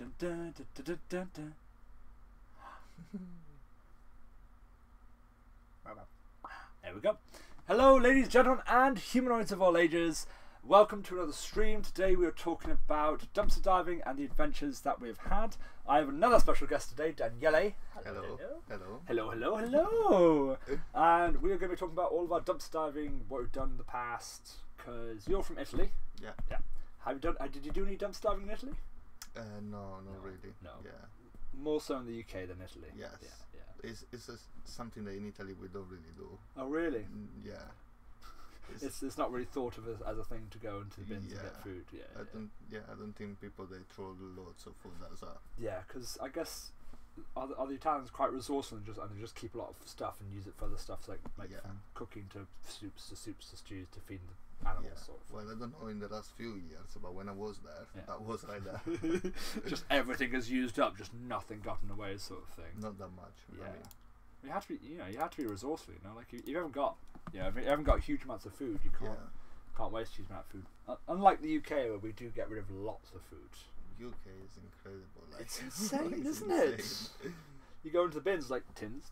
Dun, dun, dun, dun, dun, dun, dun. There we go. Hello, ladies, gentlemen, and humanoids of all ages. Welcome to another stream. Today we are talking about dumpster diving and the adventures that we've had. I have another special guest today, Daniele. Hello. Hello. Hello, hello, hello. And we are going to be talking about all of our dumpster diving, what we've done in the past, because you're from Italy. Yeah. Yeah. Have you done? Did you do any dumpster diving in Italy? No, not really. No. Yeah. More so in the UK than Italy. Yes. Yeah. Yeah. It's something that in Italy we don't really do. Oh, really? Yeah. It's not really thought of as a thing to go into the bins and Yeah. get food. Yeah. I don't think people they throw loads of food as a. Yeah, because I guess are the Italians quite resourceful and they just keep a lot of stuff and use it for other stuff like Yeah. from cooking to soups to stews to feed the animals. Yeah. Sort of. Well, I don't know in the last few years, but when I was there, Yeah. that was like that. Just everything is used up, just nothing gotten away, sort of thing. Not that much. Yeah. I mean, You have to be, you have to be resourceful. Like if you haven't got, if you haven't got huge amounts of food, you can't waste huge amount of food. Unlike the UK, where we do get rid of lots of food. UK is incredible. Like, It's insane, it's isn't insane. it? You go into the bins like tins,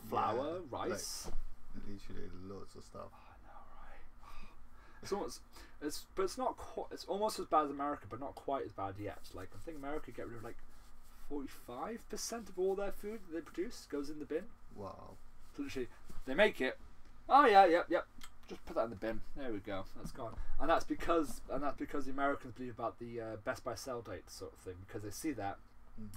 flour, rice. Like, literally loads of stuff. I know, right? But it's not quite. It's almost as bad as America, but not quite as bad yet. Like I think America get rid of like 45% of all their food that they produce goes in the bin. Wow. So literally, they make it. Oh yeah, yep. Just put that in the bin. There we go. That's gone. And that's because the Americans believe about the best by sell date sort of thing, because they see that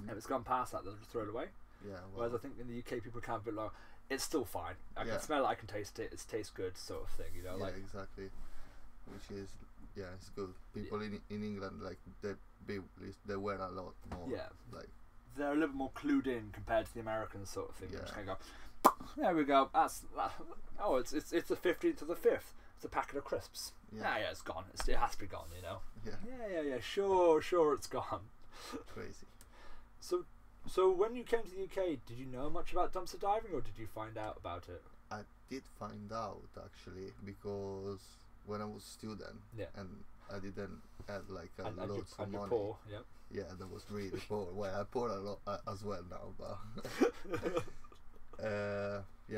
if it's gone past that, they'll just throw it away. Yeah. Wow. Whereas I think in the UK people can be like, it's still fine. I Yeah. can smell it. I can taste it. It tastes good, sort of thing. Yeah, Like exactly. Which is it's good. People in England like they wear a lot more. Yeah. Like they're a little more clued in compared to the Americans, sort of thing. They Yeah. just kind of go, there we go. Oh, it's the 15th of the 5th. It's a packet of crisps. Yeah. Yeah, it's gone. It has to be gone, Yeah. Yeah. Sure, it's gone. Crazy. So when you came to the UK, did you know much about dumpster diving, or did you find out about it? I did find out actually because when I was a student and I didn't have like loads of money. Poor, yep. Yeah, that was really poor. Well, I poor a lot as well now, but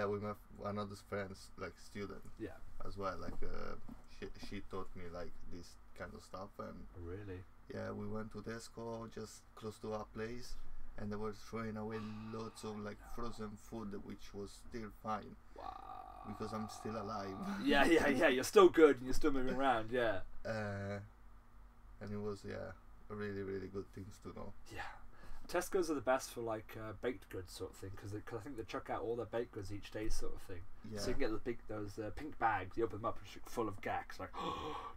with my another friends like student. Yeah. As well, like she taught me like this kind of stuff, and Really? yeah, we went to Tesco just close to our place, and they were throwing away loads of like frozen food which was still fine. Wow. Because I'm still alive. Yeah. You're still good and you're still moving around. Yeah. And it was a really really good things to know. Yeah. Tesco's are the best for like baked goods sort of thing, because I think they chuck out all their baked goods each day sort of thing. Yeah. So you can get those pink bags. You open them up and it's full of gags like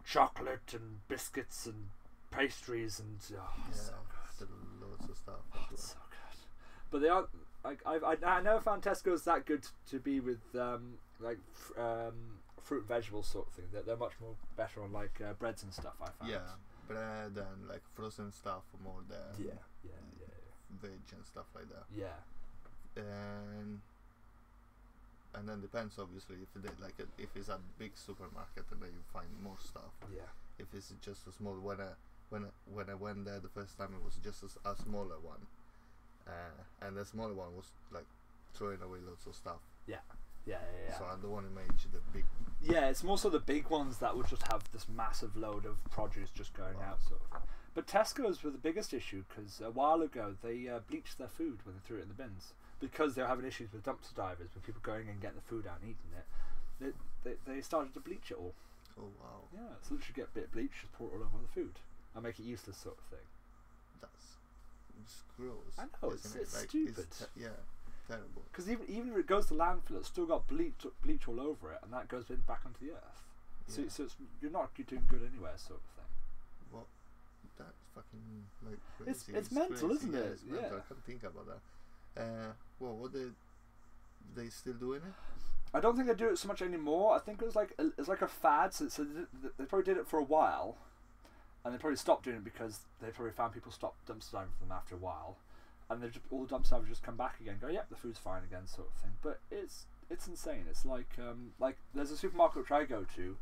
chocolate and biscuits and pastries and so good. Loads of stuff. Oh, it's so good. But they are like I never found Tesco's that good to be with fruit and vegetables sort of thing. They're much more better on like breads and stuff. I found. Yeah, bread and like frozen stuff more than Yeah. veg and stuff like that. Yeah. And then depends obviously if they if it's a big supermarket and then you find more stuff. Yeah. If it's just a small when I went there the first time, it was just a smaller one, and the smaller one was like throwing away lots of stuff. Yeah. So I don't want to manage the big. Yeah, it's more so the big ones that would just have this massive load of produce just going out, sort of. But Tesco's were the biggest issue because a while ago they bleached their food when they threw it in the bins because they were having issues with dumpster divers, with people going and getting the food out and eating it. They started to bleach it all. Oh wow. Yeah, so literally get a bit of bleach, just pour it all over the food and make it useless, sort of thing. It's gross. I know, it's stupid. Terrible. Because even if it goes to landfill, it's still got bleach all over it, and that goes back onto the earth. So you're doing good anywhere, sort of thing. Well, that's fucking like crazy. It's mental, crazy. isn't Yeah, it? it's mental. I can't think about that. What they still doing it? I don't think they do it so much anymore. I think it's like a fad. So they probably did it for a while, and they probably stopped doing it because they probably found people stopped dumpster diving for them after a while, and all the dumpster divers just come back again, and go, yep, the food's fine again, sort of thing. But it's insane. It's like there's a supermarket which I go to.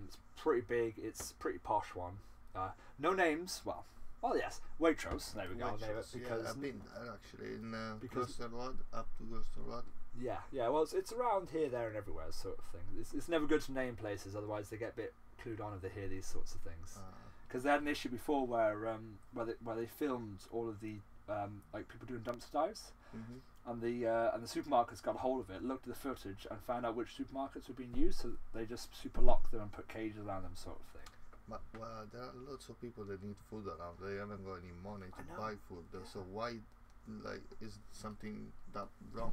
It's pretty big. It's a pretty posh one. No names. Well, Oh yes, Waitrose. There we go. Waitrose, Because yeah, I've been there actually in because- Gloucester Road, up to Gloucester Road. yeah. Well, it's around here, there, and everywhere, sort of thing. It's never good to name places, otherwise they get a bit clued on if they hear these sorts of things. Because they had an issue before where they filmed all of the like people doing dumpster dives, and the supermarkets got a hold of it, looked at the footage, and found out which supermarkets were being used, so they just super locked them and put cages around them, sort of thing. But well, there are lots of people that need food around. They haven't got any money to buy food, though. So why, like, is something that wrong?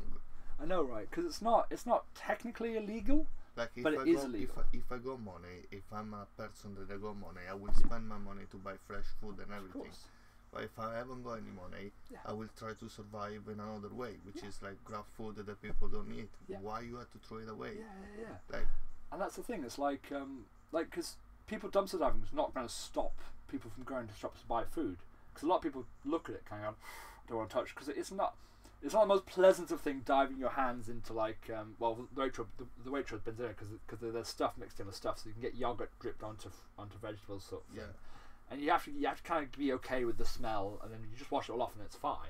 I know, right? Because it's not technically illegal. Like if But it is illegal. If I got money, if I'm a person that I got money, I will spend my money to buy fresh food and Of everything. course. But if I haven't got any money, Yeah. I will try to survive in another way, which Yeah. is like grab food that the people don't eat. Yeah. Why you have to throw it away? Yeah. Like, And that's the thing. It's like because people dumpster diving is not going to stop people from going to shops to buy food. Because a lot of people look at it, kind of, don't want to touch. Because it's not the most pleasant of thing diving your hands into like well the Waitrose bins in it because there's stuff mixed in with stuff, so you can get yogurt dripped onto vegetables, sort of thing. yeah, And you have to kind of be okay with the smell, and then you just wash it all off and it's fine.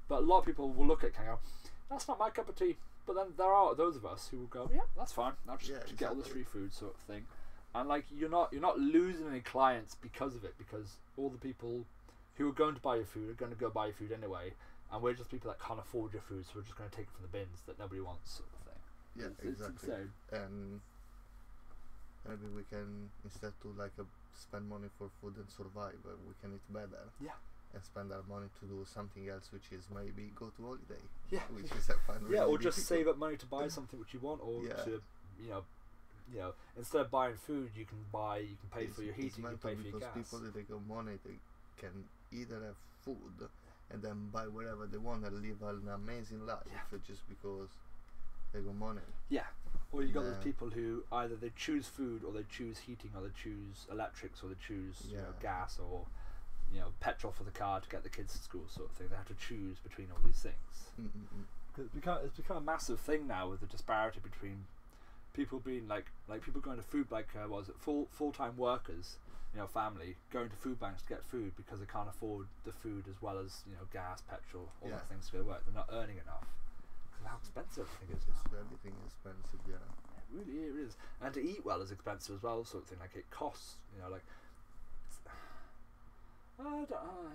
But a lot of people will look at it and go, that's not my cup of tea. But then there are those of us who will go, yeah, that's fine. I'll just get all this free food, sort of thing. And like you're not losing any clients because of it, because all the people who are going to buy your food are going to go buy your food anyway, and we're just people that can't afford your food, so we're just going to take it from the bins that nobody wants, sort of thing. yeah, It's exactly. insane. And maybe we can, instead to like spend money for food and survive, we can eat better. Yeah. And spend our money to do something else, which is maybe go to holiday. Yeah. Which is I find Yeah, really or just difficult. save up money to buy something which you want, or Yeah. to, you know, instead of buying food, you can pay for your It's heating, you can pay mental for your because gas. people that they got money, they can either have food and then buy whatever they want and live an amazing life, Yeah. just because they got money. Yeah, or you got those Yeah. people who either they choose food, or they choose heating, or they choose electrics, or they choose gas, or petrol for the car to get the kids to school, sort of thing. They have to choose between all these things. It's become a massive thing now, with the disparity between people being like people going to food, like full-time workers, family going to food banks to get food because they can't afford the food as well as gas, petrol, all that things to go to work. They're not earning enough because of how expensive everything is now. Everything is expensive, yeah. It really is, and to eat well is expensive as well, sort of thing. Like it costs,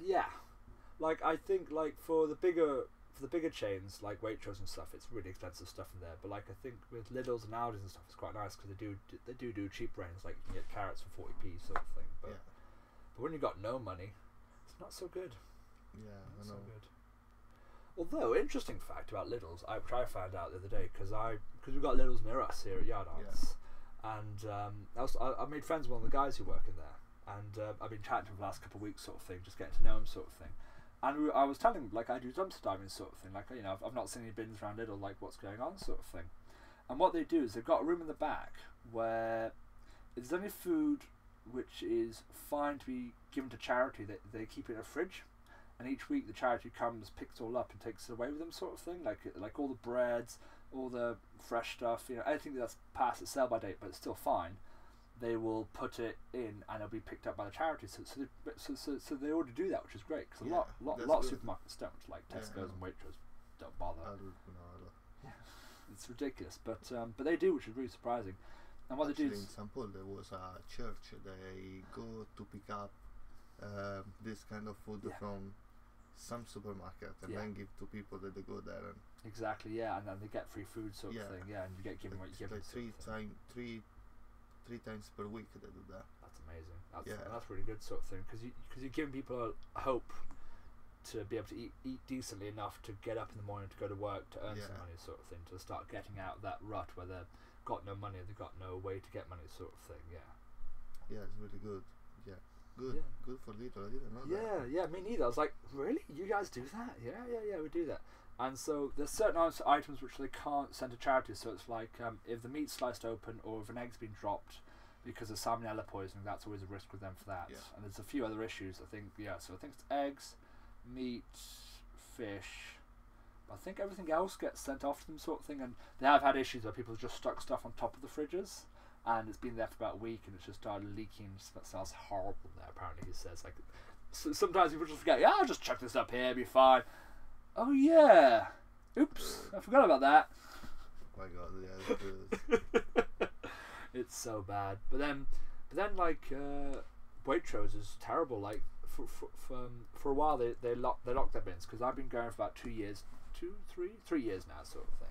yeah. Like I think, like for the bigger chains like Waitrose and stuff, it's really expensive stuff in there. But like I think with Lidl's and Aldi's and stuff, it's quite nice because they do cheap range. Like you can get carrots for 40p, sort of thing. But when you got no money, it's not so good. Yeah, Not I know. so good. Although, interesting fact about Lidl's, which I found out the other day, because we've got Lidl's near us here at Yard Arts, and I made friends with one of the guys who work in there, and I've been chatting to him for the last couple of weeks, sort of thing, just getting to know him, sort of thing. And I was telling him, like, I do dumpster diving, sort of thing, like, I've not seen any bins around Lidl, like, what's going on, sort of thing. And what they do is they've got a room in the back where if there's any food which is fine to be given to charity, they keep it in a fridge. And each week the charity comes, picks it all up and takes it away with them, sort of thing. Like all the breads, all the fresh stuff, anything that's past its sell by date but it's still fine, they will put it in and it'll be picked up by the charity. So they already do that, which is great because a lot of supermarkets don't, like Tesco's and Waitrose don't bother. It's ridiculous, but they do, which is really surprising. And what Actually, they do in is St. Paul there was a church. They go to pick up this kind of food from some supermarket and then give to people that they go there and exactly, and then they get free food, sort of thing, and you get given what you give them. Like three times per week they do that. That's amazing. That's really good, sort of thing, because you're giving people a hope to be able to eat decently enough to get up in the morning to go to work to earn some money, sort of thing, to start getting out of that rut where they've got no money, they've got no way to get money, sort of thing. Yeah, it's really good. Good for Lidl. I didn't know that. Me neither. I was like, really? You guys do that? Yeah, we do that. And so there's certain items which they can't send to charity. So it's like if the meat's sliced open or if an egg's been dropped because of salmonella poisoning, that's always a risk with them for that. Yeah. And there's a few other issues, I think. So I think it's eggs, meat, fish. I think everything else gets sent off to them, sort of thing. And they have had issues where people just stuck stuff on top of the fridges, and it's been there for about a week and it's just started leaking. That smells horrible there, apparently. He says, like, sometimes people just forget. Yeah, I'll just chuck this up here, be fine. Oh yeah. Oops, I forgot about that. Oh my god, yeah. It's so bad. But then like Waitrose is terrible. Like for a while they locked their bins, because I've been going for about 2 years, 3 years now, sort of thing.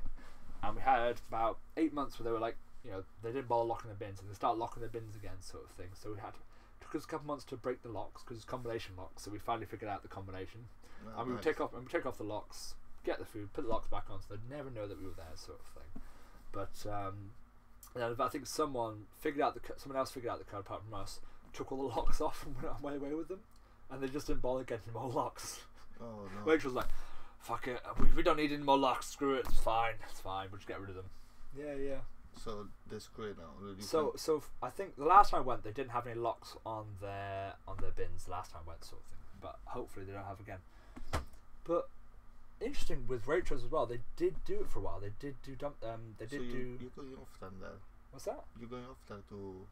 And we had about 8 months where they were like, you know, they didn't bother locking their bins, and they started locking their bins again, sort of thing. So we had took us a couple months to break the locks, because it's combination locks. So we finally figured out the combination, and we would take off the locks, get the food, put the locks back on, so they'd never know that we were there, sort of thing. But and I think someone else figured out the code apart from us, took all the locks off and went on my way with them, and they just didn't bother getting more locks. Oh no. Which was like, fuck it, we don't need any more locks, screw it, it's fine, we'll just get rid of them. Yeah. So they're screwed now. So I think the last time I went, they didn't have any locks on their bins. The last time I went, sort of thing. But hopefully they don't have again. But interesting with Waitrose as well. They did do it for a while. They did do You're going often there. What's that? You're going often to.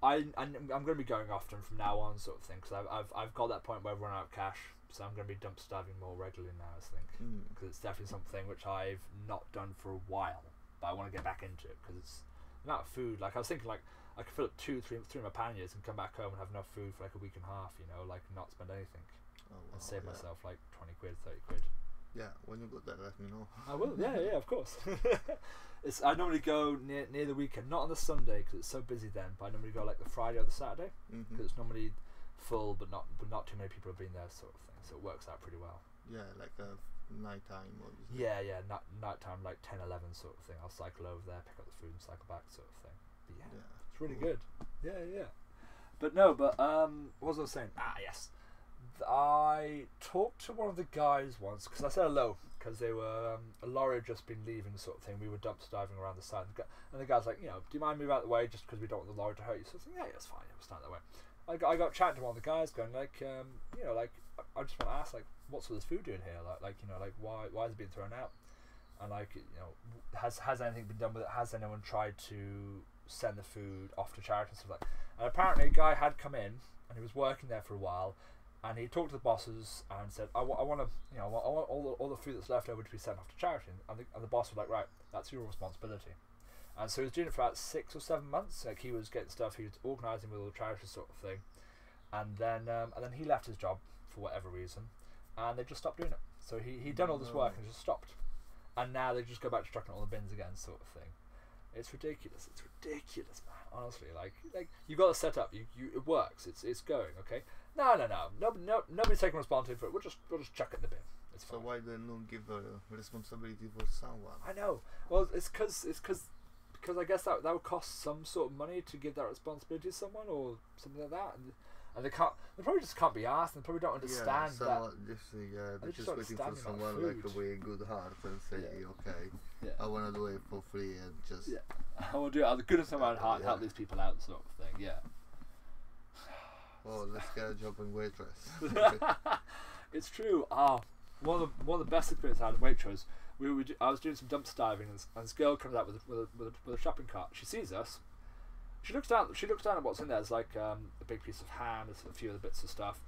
I'm going to be going often from now on, sort of thing, because I've got that point where I've run out of cash, so I'm going to be dumpster diving more regularly now, I think, because it's definitely something which I've not done for a while, but I want to get back into it, because it's the amount of food. Like I was thinking, like I could fill up three of my panniers and come back home and have enough food for like a week and a half, you know, like not spend anything, and save myself like 20 quid, 30 quid. Yeah, when you got there, let me know. I will. Yeah, of course. I normally go near the weekend, not on the Sunday because it's so busy then. But I normally go like the Friday or the Saturday because it's normally full, but not too many people have been there, sort of thing. So it works out pretty well. Yeah, like night time. Yeah, night time, like 10, 11 sort of thing. I'll cycle over there, pick up the food, and cycle back, sort of thing. But yeah, it's really good. Yeah. But what was I saying? Yes. I talked to one of the guys once, because I said hello, because they were a lorry had just been leaving, sort of thing. We were dumpster diving around the side, and the guy's like, you know, do you mind moving out of the way just because we don't want the lorry to hurt you? So I was like, yeah, it's fine, we'll stand that way. I got chatting to one of the guys, going like, you know, like I just want to ask, like, what's all this food doing here? Like you know, like why is it being thrown out? And like, you know, has anything been done with it? Has anyone tried to send the food off to charity and stuff like that? And apparently a guy had come in and he was working there for a while. And he talked to the bosses and said, I want to, you know, I want all the food that's left over to be sent off to charity. And the boss was like, right, that's your responsibility. And so he was doing it for about 6 or 7 months. Like he was getting stuff, he was organising with all the charities, sort of thing. And then he left his job for whatever reason, and they just stopped doing it. So he'd done all this work and just stopped. And now they just go back to chucking all the bins again, sort of thing. It's ridiculous. It's ridiculous, man. Honestly, like you've got to set up. It works. It's going, okay. No. Nobody's taking responsibility for it. We'll just chuck it in the bin. It's fine. So why they don't give the responsibility for someone? I know. Well, it's because I guess that would cost some sort of money to give that responsibility to someone or something like that, and they probably just can't be asked, and they probably don't understand that. They're just waiting for someone like a way good heart and say, okay, I want to do it for free and just. Yeah. I want to do it out of the goodness of my own heart and help these people out, sort of thing. Yeah. Oh, let's get a job in Waitrose. It's true. One of the best experiences I had in Waitrose. I was doing some dumpster diving, and this girl comes out with a shopping cart. She sees us. She looks down at what's in there. There's like a big piece of ham. There's a few other bits of stuff.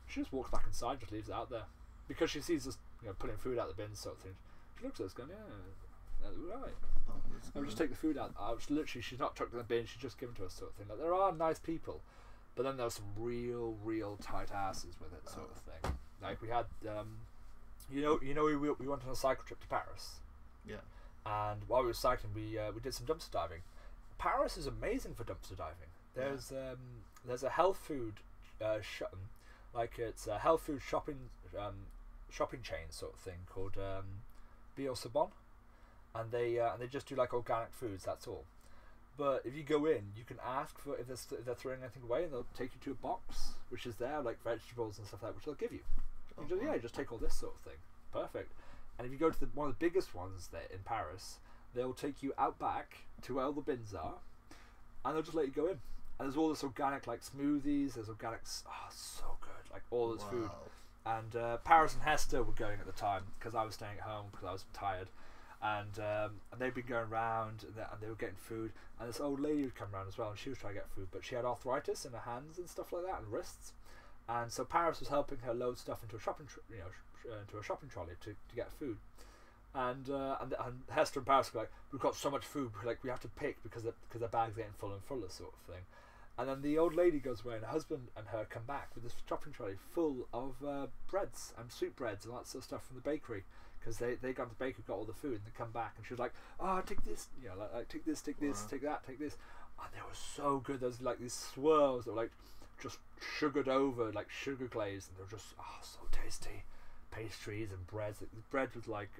She just walks back inside, just leaves it out there, because she sees us, you know, putting food out the bin, sort of thing. She looks at us, going, yeah, right. And we just take the food out. She's not chucked in the bin. She's just given to us, sort of thing. Like, there are nice people. But then there were some real tight asses with it, sort of thing. Like we had, we went on a cycle trip to Paris. Yeah. And while we were cycling, we did some dumpster diving. Paris is amazing for dumpster diving. There's a health food, it's a health food shopping chain sort of thing called Bio Sabon, and they just do like organic foods. That's all. But if you go in, you can ask for if they're throwing anything away, and they'll take you to a box which is there, like vegetables and stuff like that, which they'll give you. Just take all this sort of thing. Perfect. And if you go to one of the biggest ones there in Paris, they'll take you out back to where all the bins are, and they'll just let you go in. And there's all this organic, like smoothies. There's organics. Oh, so good. Like all this food. And Paris and Hester were going at the time because I was staying at home because I was tired. And they'd been going around and they were getting food, and this old lady would come around as well, and she was trying to get food, but she had arthritis in her hands and stuff like that and wrists, And so Paris was helping her load stuff into a shopping into a shopping trolley to get food. And Hester and Paris were like, we've got so much food, like we have to pick because the bag's getting fuller and fuller, sort of thing. And then the old lady goes away, and her husband and her come back with this shopping trolley full of breads and sweetbreads and all that sort of stuff from the bakery, because they got to the bakery, got all the food, and they come back, and she was like, oh, take this, like take this, take this, take that, take this. And they were so good. There was like these swirls that were like just sugared over, like sugar glazed, and they were just so tasty. Pastries and breads. The bread was like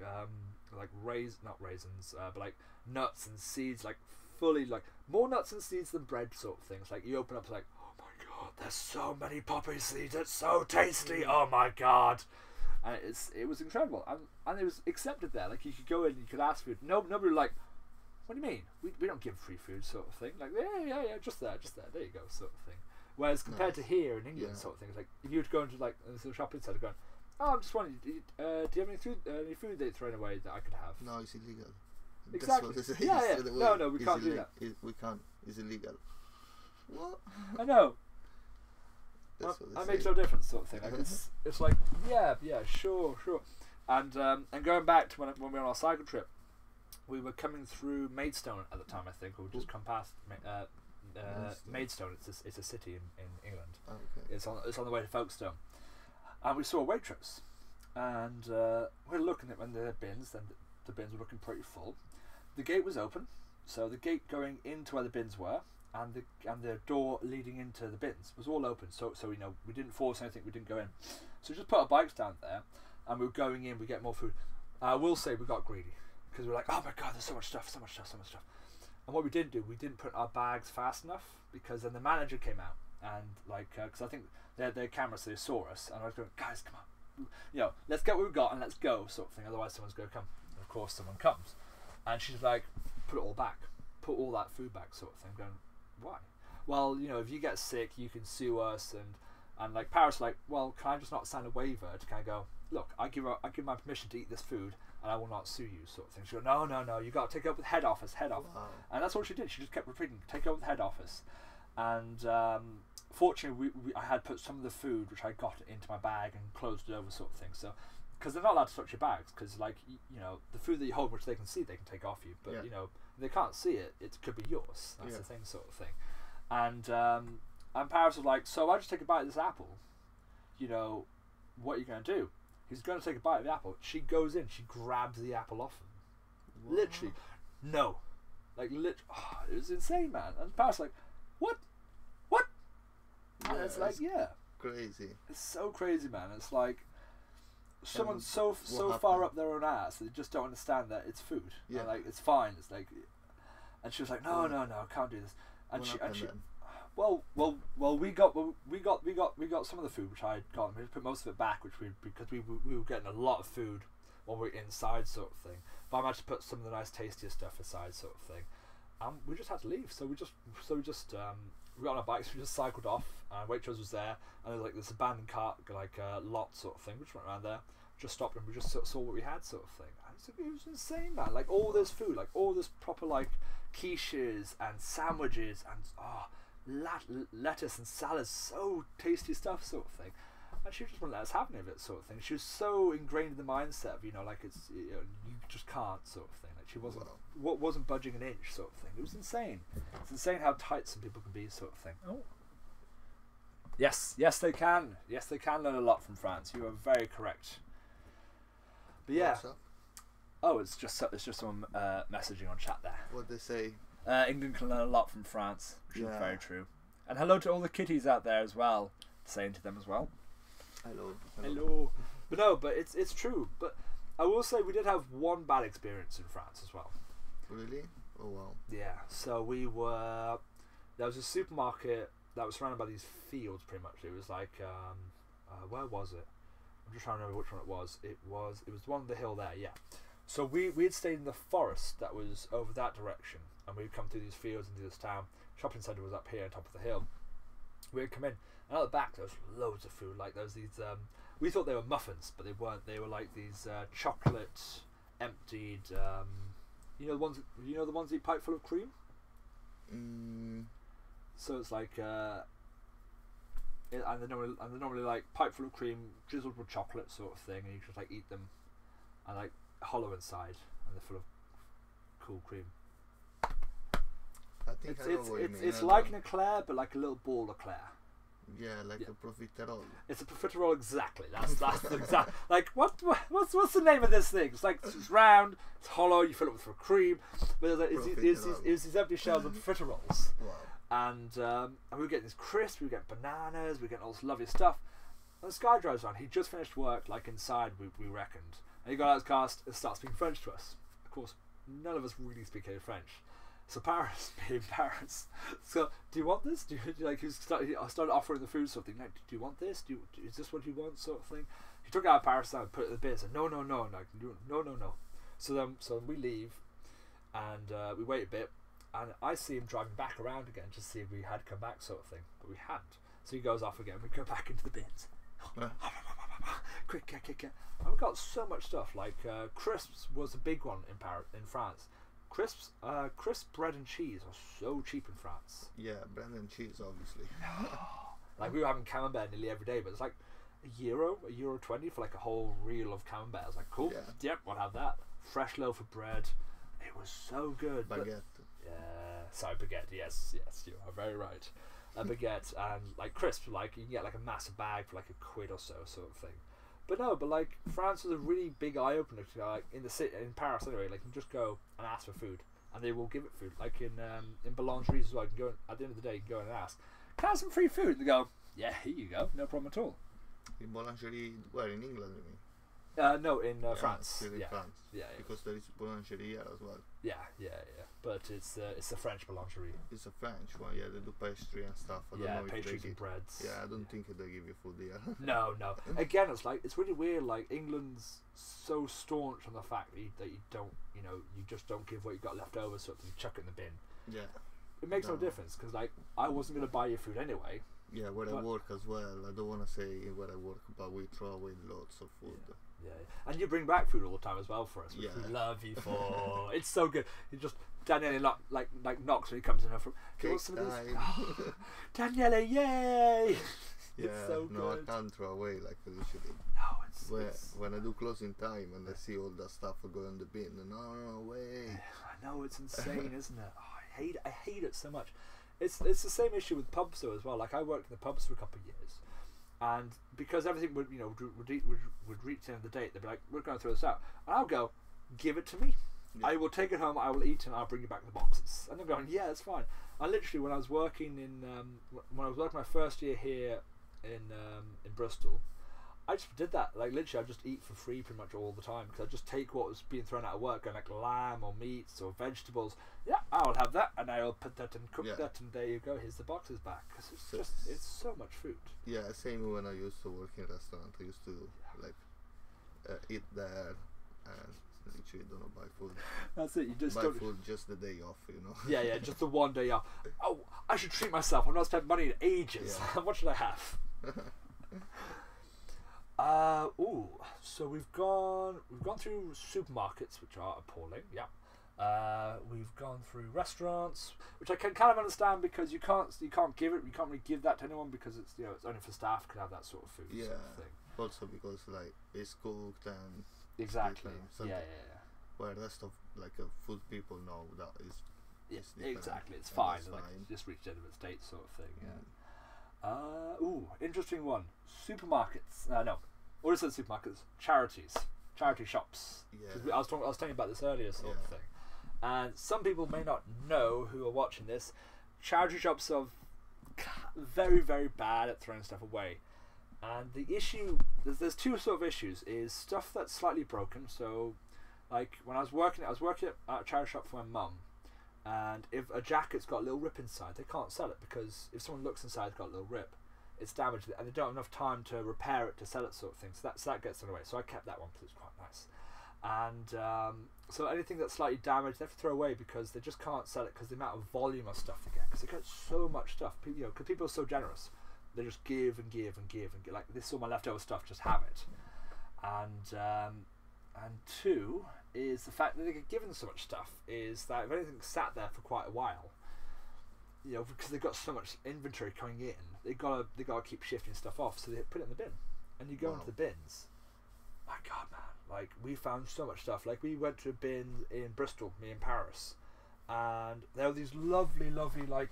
not raisins, but like nuts and seeds, like fully like more nuts and seeds than bread sort of things. Like you open up, it's like, oh my god, there's so many poppy seeds. It's so tasty. Oh my god. And it was incredible, and it was accepted there. Like you could go in, you could ask food. Nobody was like, what do you mean? We don't give free food, sort of thing. Like yeah, just there. There you go, sort of thing. Whereas compared to here in England, sort of thing, it's like if you were to go into like the shopping centre, going, oh, I'm just wondering, do you have any food that you're throwing away that I could have? No, it's illegal. Exactly. That's what they say. Yeah. No, we can't do that. We can't. It's illegal. What? I know. That makes no difference, sort of thing. Like it's like yeah, sure. And going back to when we were on our cycle trip, we were coming through Maidstone at the time. I think we just come past Maidstone. It's a city in England. Oh, okay. It's on the way to Folkestone. And we saw a waitress, and we were looking at when the bins, and the bins were looking pretty full. The gate was open, so the gate going into where the bins were, and the door leading into the bins was all open. So we didn't force anything, we didn't go in. So we just put our bikes down there, and we were going in. We get more food. I will say we got greedy because we were like, oh my god, there's so much stuff. And what we didn't do, we didn't put our bags fast enough, because then the manager came out. And because I think they had their cameras, so they saw us, and I was going, guys, come on, let's get what we've got and let's go, sort of thing. Otherwise, someone's going to come. And of course, someone comes, and she's like, put it all back, put all that food back, sort of thing. Going, why? Well, if you get sick, you can sue us, and like Paris, like, well, can I just not sign a waiver to kind of go, look, I give my permission to eat this food, and I will not sue you, sort of thing. She goes, no, you got to take it up with head office, Wow. and that's what she did. She just kept repeating, take it up with head office. And fortunately, I had put some of the food which I got into my bag and closed it over, sort of thing. So, because they're not allowed to touch your bags, because like the food that you hold, which they can see, they can take off you, but if they can't see it, it could be yours. That's the thing, sort of thing. And Paris was like, so I just take a bite of this apple. What are you going to do? He's going to take a bite of the apple. She goes in, she grabs the apple off him. What? Literally, no, like it was insane, man. And Paris was like, what? And it's like, crazy. It's so crazy, man. It's like someone's so happened? far up their own ass that they just don't understand that it's food. Yeah. And like it's fine. It's like, and she was like, no, I can't do this. And What she happened well, we got some of the food which I got. We put most of it back, because we were getting a lot of food when we were inside, sort of thing. But I managed to put some of the nice, tastier stuff aside, sort of thing. We just had to leave, so we got on our bikes, we just cycled off, and Waitrose was there, and there was like this abandoned cart, like lot sort of thing. We just went around there, just stopped, and we just saw what we had, sort of thing. And it was insane, man. Like all this food, like all this proper like quiches and sandwiches and lettuce and salads, so tasty stuff, sort of thing. And she just wouldn't let us have any of it, sort of thing. She was so ingrained in the mindset of like it's you just can't, sort of thing. Like she wasn't budging an inch, sort of thing. It was insane. It's insane how tight some people can be, sort of thing. Oh. Yes, they can. Yes, they can learn a lot from France. You are very correct. But yeah. What's up? Oh, it's just someone messaging on chat there. What they say? England can learn a lot from France, which is very true. And hello to all the kitties out there as well. Saying to them as well. Hello. But it's true. But I will say we did have one bad experience in France as well. Really? Oh wow. Yeah. So there was a supermarket that was surrounded by these fields, pretty much. It was like where was it? I'm just trying to remember which one it was. It was the one on the hill there. Yeah. So we had stayed in the forest that was over that direction, and we'd come through these fields into this town. Shopping centre was up here on top of the hill. We'd come in, and at the back there was loads of food. Like there was these we thought they were muffins, but they weren't. They were like these chocolate emptied the ones that you pipe full of cream. So it's like and they're normally like pipe full of cream, drizzled with chocolate sort of thing, and you just like eat them, and like hollow inside, and they're full of cool cream. I think I know what you mean. It's like an eclair, but like a little ball eclair. Yeah, like a profiterole. It's a profiterole, exactly. That's the exact. Like what's the name of this thing? It's like it's round, it's hollow. You fill it with cream, but it's these empty shells of profiteroles. Wow. And we were getting these crisps, we were getting bananas, we were getting all this lovely stuff. And this guy drives around. He just finished work, like inside, we reckoned. And he got out his car and starts speaking French to us. Of course, none of us really speak any French. So Paris, being Paris. So, do you want this? I started offering the food sort of thing. Like, do you want this? Is this what you want? Sort of thing. He took it out of Paris and put it in the bin. And said, no. No. So then we leave, and we wait a bit. And I see him driving back around again to see if we had come back, sort of thing, but we hadn't. So he goes off again. We go back into the bins. Quick. And we got so much stuff. Like crisps was a big one in France. Crisp bread and cheese are so cheap in France. Yeah, bread and cheese, obviously. Like we were having camembert nearly every day, but it's like €1.20 for like a whole reel of camembert. I was like, cool, yep, we'll have that. Fresh loaf of bread. It was so good. Baguette. Baguette. Yes, you are very right. A baguette and like crisps, like you can get like a massive bag for like £1 or so, sort of thing. But like France was a really big eye opener. Like in the city, in Paris anyway, like you can just go and ask for food, and they will give it food. Like in boulangeries as well, you can go at the end of the day, you can go and ask, "Can I have some free food?" And they go, "Yeah, here you go, no problem at all." In boulangerie, where in England, you mean? No, in France. France. Yeah, because there is boulangerie here as well. Yeah. But it's the French boulangerie. It's a French one. Yeah, they do pastry and stuff. I don't know pastries and breads. Yeah, I don't think they give you food here. No. Again, it's really weird. Like England's so staunch on the fact that you don't, you just don't give what you got left over, sort of, you chuck it in the bin. Yeah. It makes no difference because like I wasn't gonna buy your food anyway. Yeah, where I work as well. I don't want to say where I work, but we throw away lots of food. Yeah. And you bring back food all the time as well for us, which we love you for. It's so good. You just Daniele like knocks when he comes in from. Can you want some of this? Oh, Daniele, yay! It's so good. I can't throw away like usually. No, when I do closing time and I see all that stuff go in the bin. No way. I know, it's insane, isn't it? Oh, I hate it so much. It's the same issue with pubs though as well. Like I worked in the pubs for a couple of years, and because everything would reach the end of the date, they'd be like, "We're going to throw this out," and I'll go, "Give it to me. Yeah. I will take it home. I will eat, and I'll bring you back the boxes." And they're going, "Yeah, it's fine." I literally, when I was working my first year here in Bristol, I just did that. Like literally, I just eat for free pretty much all the time because I just take what was being thrown out of work, like lamb or meats or vegetables. Yeah, I'll have that, and I'll put that and cook that, and there you go. Here's the boxes back. Cause it's so much food. Yeah, same when I used to work in a restaurant. I used to eat there and literally don't buy food. That's it. You just buy don't food just the day off, Yeah, just the one day off. Oh, I should treat myself. I've not spent money in ages. Yeah. What should I have? So we've gone through supermarkets, which are appalling. Yeah. We've gone through restaurants, which I can kind of understand because you can't really give that to anyone because it's it's only for staff can have that sort of food. Yeah. Sort of thing. Also because like it's cooked and exactly. Yeah. Where the rest of food people know that is. Exactly. It's fine. Like just reached the end of its date, sort of thing. Yeah. Interesting one. Supermarkets. No, or is it supermarkets? Charity shops. Yeah. I was telling you about this earlier, sort of thing. And some people may not know who are watching this. Charity shops are very, very bad at throwing stuff away. And the issue, there's two sort of issues. Is stuff that's slightly broken. So, like when I was working at a charity shop for my mum. And if a jacket's got a little rip inside, they can't sell it because if someone looks inside, it's got a little rip. It's damaged, and they don't have enough time to repair it to sell it, sort of thing. So that gets thrown away. So I kept that one because it's quite nice. And so anything that's slightly damaged, they have to throw away because they just can't sell it because the amount of volume of stuff they get. Because they get so much stuff. Because people are so generous, they just give and give and give and give. Like this, all my leftover stuff, just have it. And two is the fact that they get given so much stuff is that if anything's sat there for quite a while, because they've got so much inventory coming in, they gotta keep shifting stuff off, so they put it in the bin, and you go into the bins. My God, man! Like, we found so much stuff. Like, we went to a bin in Bristol, me in Paris, and there were these lovely like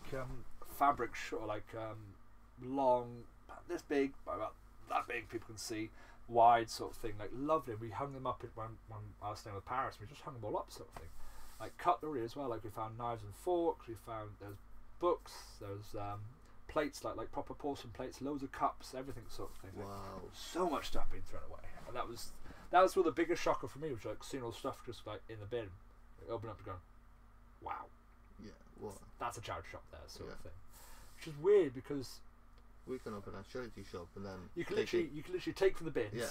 fabric long, this big, about that big, people can see, wide sort of thing, like lovely. We hung them up when I was staying with Paris. We just hung them all up, sort of thing. Like cutlery as well. Like, we found knives and forks. We found there's books. There's plates, like proper porcelain plates. Loads of cups. Everything, sort of thing. Like, Wow. so much stuff being thrown away. And that was sort of the biggest shocker for me. Was like seeing all the stuff just like in the bin. Like, open up and going, wow. Yeah. What? That's a charity shop there, sort of Yeah. thing. Which is weird because We can open a charity shop and then you can take literally take from the bins, Yeah.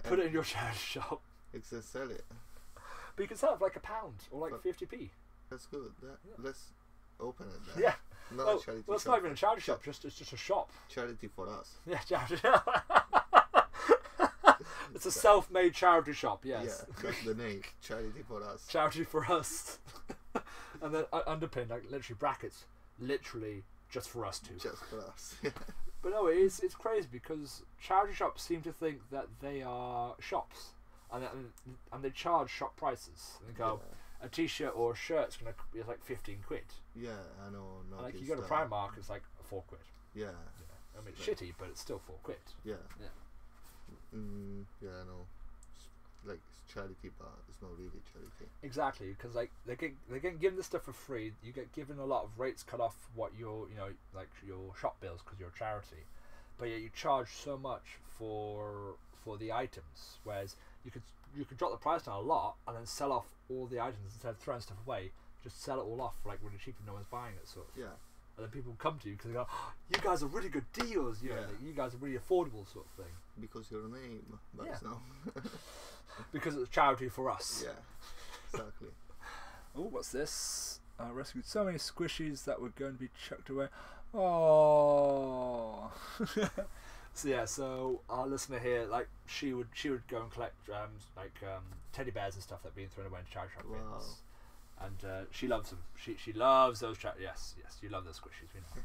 put it in your charity shop, it says sell it. but you can sell it for like £1 or like But- 50p. That's good. Yeah. Let's open it then. Yeah. Not Well, a charity well, it's shop. not even a charity shop. It's just a shop. Charity for us. Yeah, charity. It's a self-made charity shop. Yes. Yeah, that's the name. Charity for us. Charity for us. And then underpinned, like literally brackets, literally just for us two. Just for us. But no, it's crazy because charity shops seem to think that they are shops, and they charge shop prices. And they go, a t-shirt or a shirt's gonna be like 15 quid. Yeah, I know. And like, you go to Primark, it's like 4 quid. Yeah. I mean, it's shitty, but it's still 4 quid. Yeah. Yeah. Yeah, I know. Like, it's charity, but it's not really charity. Exactly, because like they get given this stuff for free. You get given a lot of rates cut off what your like your shop bills because you're a charity, but yet you charge so much for the items. Whereas you could drop the price down a lot and then sell off all the items instead of throwing stuff away. Just sell it all off for like really cheap and no one's buying it, sort of. Yeah. And then people come to you because they go, oh, "You guys are really good deals. You know, Yeah. you guys are really affordable, sort of thing." Because your name, but Yeah. it's not. Because it's charity for us. Yeah, exactly. Oh, what's this? I rescued so many squishies that were going to be chucked away. Oh. So our listener here, like, she would go and collect teddy bears and stuff that are being thrown away in charity shop Wow. bins, and she loves them. She loves those. Yes, you love those squishies. We know.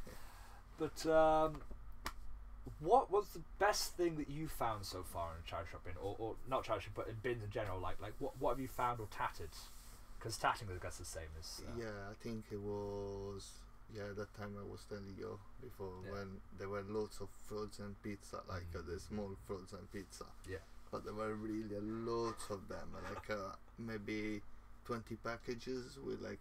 But what was the best thing that you found so far in a charity shop bin, or not charity shop, but in bins in general? Like what have you found or tatted? Because tatting, I guess, the same as. Yeah, I think it was. Yeah, that time I was telling you before, when there were lots of frozen pizza, like the small frozen pizza. Yeah. But there were really lots of them, like maybe 20 packages with like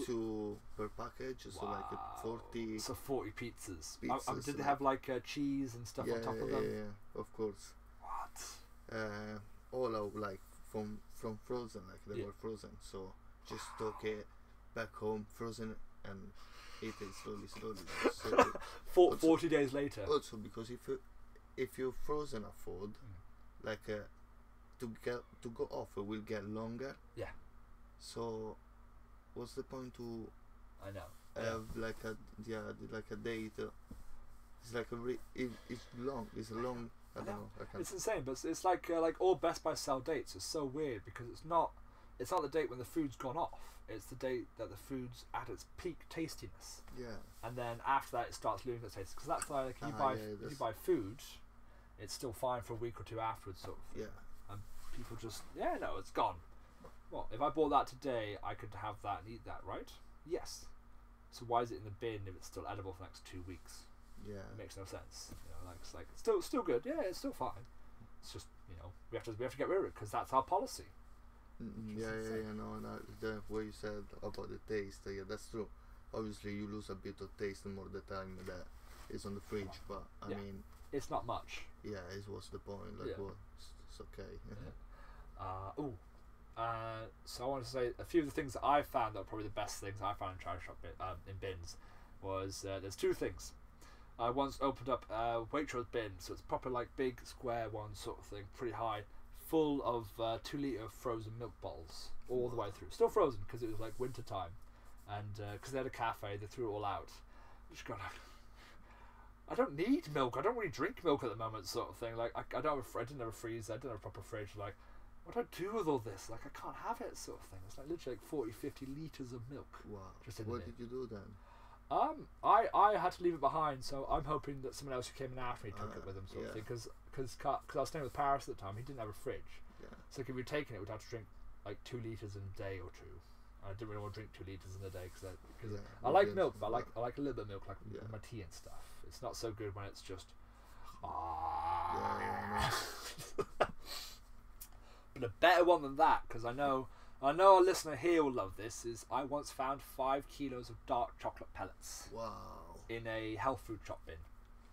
2 per package, so like 40. So 40 pizzas. Pizzas, Did they have like cheese and stuff on top of them? Yeah, of course. What? All out like from frozen, like they Yeah. were frozen. So just took it back home, frozen, and eat it slowly. So 40 days later. also because if you frozen a food, like to go off, it will get longer. Yeah. So what's the point to I know. have like a date? It's like it's long. It's a long. I don't know. I can't. It's insane, but it's like all Best Buy sell dates. It's so weird because it's not the date when the food's gone off. It's the date that the food's at its peak tastiness, Yeah. and then after that it starts losing its taste. Because that's why, like, if you buy food, it's still fine for a week or two afterwards, sort of. Yeah. And people just it's gone. Well, if I bought that today, I could have that and eat that, right? Yes. So why is it in the bin if it's still edible for the next 2 weeks? Yeah. It makes no sense. Like it's like still good. Yeah, it's still fine. It's just we have to get rid of it because that's our policy. Yeah, no, the way you said about the taste, yeah, that's true. Obviously, you lose a bit of taste the more the time that it's on the fridge, but I mean, it's not much. Yeah, what's the point? Like, it's okay. So I want to say a few of the things that I found that were probably the best things I found in charity shop in bins was there's 2 things. I once opened up a Waitrose bin, so it's proper like big square one sort of thing, pretty high, full of 2-litre frozen milk bottles all the way through, still frozen because it was like winter time, and because they had a cafe, they threw it all out. Just going, I don't need milk. I don't really drink milk at the moment, sort of thing. Like I didn't have a freezer. I didn't have a proper fridge. Like, what do I do with all this? Like, I can't have it, sort of thing. It's like literally like 40-50 litres of milk. Wow. Just in What did you do then? I had to leave it behind, so I'm hoping that someone else who came in after me took it with them, sort of thing. Because I was staying with Paris at the time, he didn't have a fridge. Yeah. So if we'd taken it, we'd have to drink like 2 litres in a day or two. I didn't really want to drink 2 litres in a day because I like milk, but I like a little bit of milk, like my tea and stuff. It's not so good when it's just. But a better one than that, because I know our listener here will love this, is I once found 5 kilos of dark chocolate pellets. Wow. In a health food shop bin.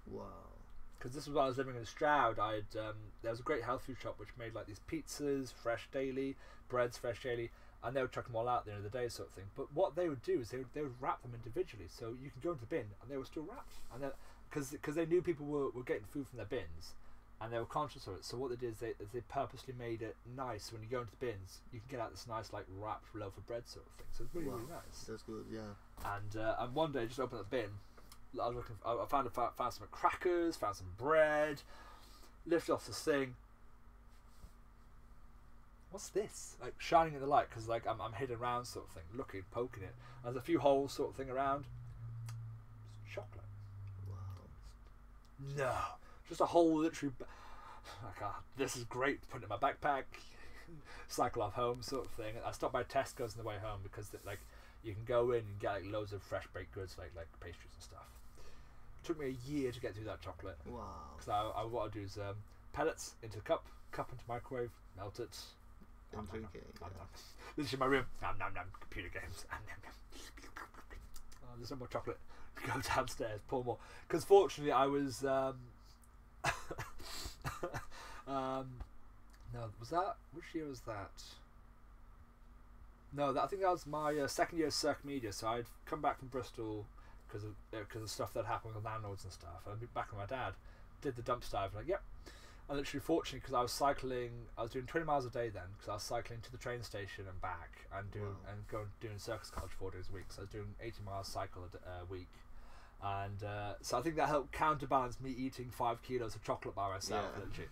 Wow. Because this was when I was living in Stroud. There was a great health food shop which made like these pizzas, fresh daily, breads, fresh daily, and they would chuck them all out at the end of the day, sort of thing. But what they would do is they would wrap them individually, so you can go into the bin and they were still wrapped, and because they knew people were getting food from their bins, and they were conscious of it. So what they did is they purposely made it nice. When you go into the bins, you can get out this nice like wrapped loaf of bread sort of thing. So it's really really nice. That's good, yeah. And one day, I just opened the bin. I was looking. I found some crackers, found some bread. Lifted off the thing. What's this? Like shining in the light, because like I'm hidden around sort of thing, looking, poking it. There's a few holes sort of thing around. It's chocolate. Wow. No, just a hole literally. Like this is great. Put it in my backpack. Cycle off home sort of thing. I stopped by Tesco's on the way home because like you can go in and get like loads of fresh baked goods like pastries and stuff. It took me a year to get through that chocolate. Wow. Because what I do is pellets into cup into microwave, melt it. And drink it. This is my room. Nom nom nom. Computer games. Nom nom nom. There's no more chocolate. Go downstairs, pour more. Because fortunately, I was. No, was that? Which year was that? No, I think that was my second year of Cirque Media. So I'd come back from Bristol because of stuff that happened with landlords and stuff. I'd be back with my dad. Did the dump dive. Like, yep. And literally, fortunately, because I was cycling, I was doing 20 miles a day then, because I was cycling to the train station and back, and doing circus college 4 days a week. So I was doing 80 miles cycle a week, and so I think that helped counterbalance me eating 5 kilos of chocolate by myself. Yeah. Literally,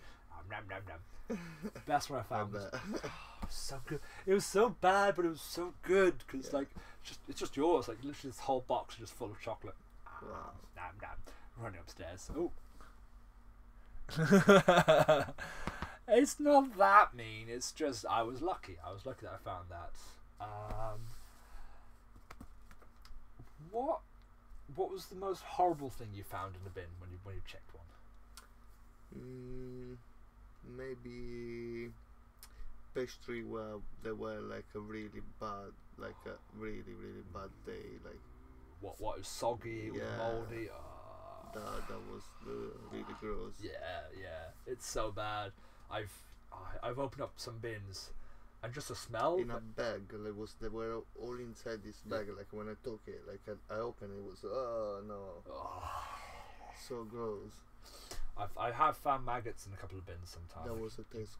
nom nom nom. Best one I found. So good. It was so bad, but it was so good because like it's just yours. Like literally, this whole box is just full of chocolate. Wow. Nom nom. Running upstairs. Oh. It's not that mean. It's just I was lucky. I was lucky that I found that. What was the most horrible thing you found in a bin when you checked one? Maybe pastry where they were like a really bad day. Like what was soggy? It was moldy. That was really gross. Yeah, it's so bad. I've opened up some bins, and just the smell in a bag. They were all inside this bag. Like when I took it, like I opened it, was so gross. I have found maggots in a couple of bins sometimes. That was a taste.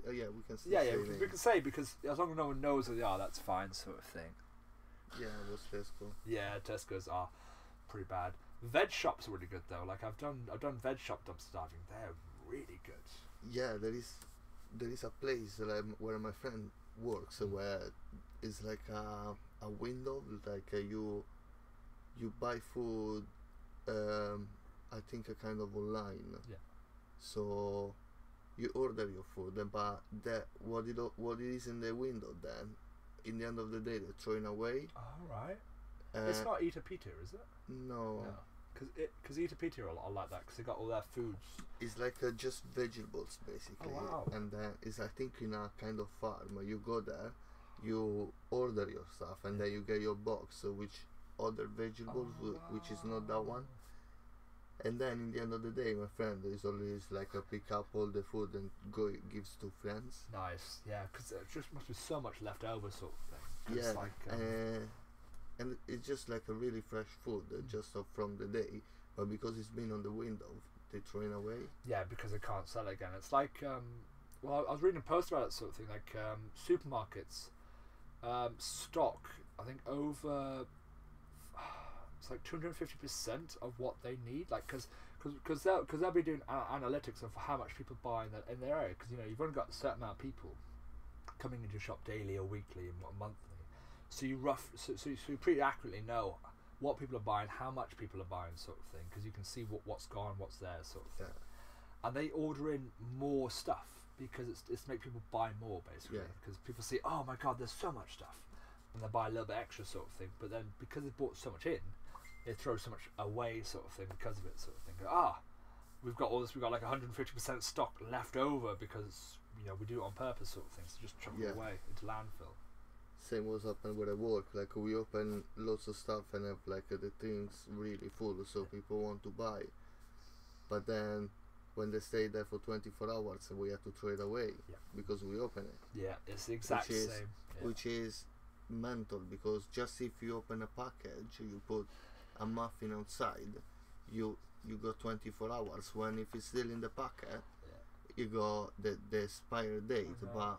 Yeah, we can see. Yeah, we can say because as long as no one knows who they are, that's fine, sort of thing. Yeah, it was Tesco. Yeah, Tesco's are pretty bad. Veg shops are really good though. Like I've done veg shop dumpster diving. They're really good. Yeah, there is a place where my friend works where it's like a window, like you buy food. I think a kind of online. Yeah. So you order your food, but what it is in the window, then in the end of the day they're throwing away. All right. It's not Eater Peter, is it? No. Because Eater Peter are like that because they got all their foods. It's like just vegetables basically. Oh, wow. And then it's I think in a kind of farm. You go there, you order your stuff, and then you get your box, which other vegetables, which is not that one. And then in the end of the day, my friend is always like pick up all the food and gives to friends. Nice, yeah, because there just must be so much left over, sort of thing. Yeah, it's like, and it's just like a really fresh food, just from the day. But because it's been on the window, they throw it away. Yeah, because they can't sell it again. It's like, well, I was reading a post about that sort of thing. Like supermarkets stock, I think over. It's like 250% of what they need, like because they'll be doing analytics of how much people buy in their area, because you've only got a certain amount of people coming into your shop daily or weekly or monthly, so you pretty accurately know what people are buying, how much people are buying, sort of thing, because you can see what's gone, what's there, sort of thing. And they order in more stuff because it's to make people buy more, basically. Because people see, oh my god, there's so much stuff, and they buy a little bit extra, sort of thing. But then because they bought so much in, they throw so much away, sort of thing, because of it, sort of thing. We've got all this. We've got like 150% stock left over because we do it on purpose, sort of thing. So just chuck it away into landfill. Same was happened where I work. Like we open lots of stuff and have like the things really full, so people want to buy. But then when they stay there for 24 hours, we have to throw it away because we open it. Yeah, it's the exact same. Which is mental, because just if you open a package, you put a muffin outside, you got 24 hours. When if it's still in the packet, you got the expired date. But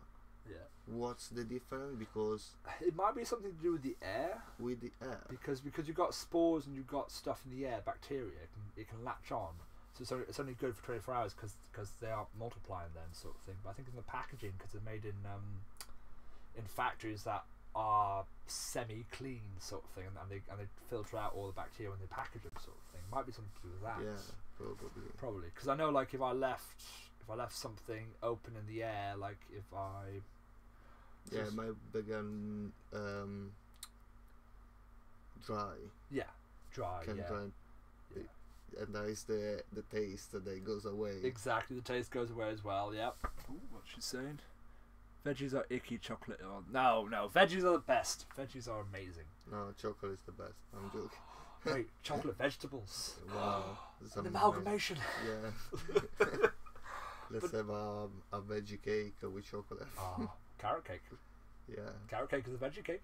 what's the difference? Because it might be something to do with the air. With the air, because you've got spores and you've got stuff in the air, bacteria. It can latch on. So it's only good for 24 hours because they are multiplying then, sort of thing. But I think in the packaging, because they're made in factories that are semi-clean, sort of thing, and they filter out all the bacteria when they package them, sort of thing. Might be something to do with that. Yeah, probably. Because I know, like, if I left something open in the air, like if I it might begin dry. Dry. And that is the taste that goes away. Exactly, the taste goes away as well. Yep. Ooh, what's she saying? Veggies are icky, chocolate are... No, veggies are the best. Veggies are amazing. No, chocolate is the best. I'm joking. Wait, chocolate vegetables. Wow. An amalgamation. Yeah. Let's have a veggie cake with chocolate. Carrot cake. Yeah. Carrot cake is a veggie cake.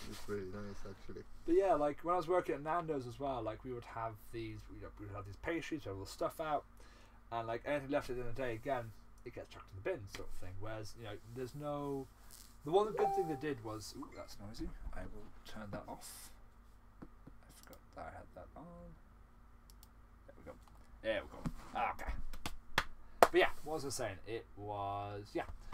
It's really nice, actually. But yeah, like when I was working at Nando's as well, like we would have these, we would have these pastries, we have all the stuff out, and like anything left at the end of the day, again, it gets chucked in the bin, sort of thing. Whereas there's no. The one good thing they did was, ooh, that's noisy. I will turn that off. I forgot that I had that on. There we go. Okay. But yeah, what was I saying? It was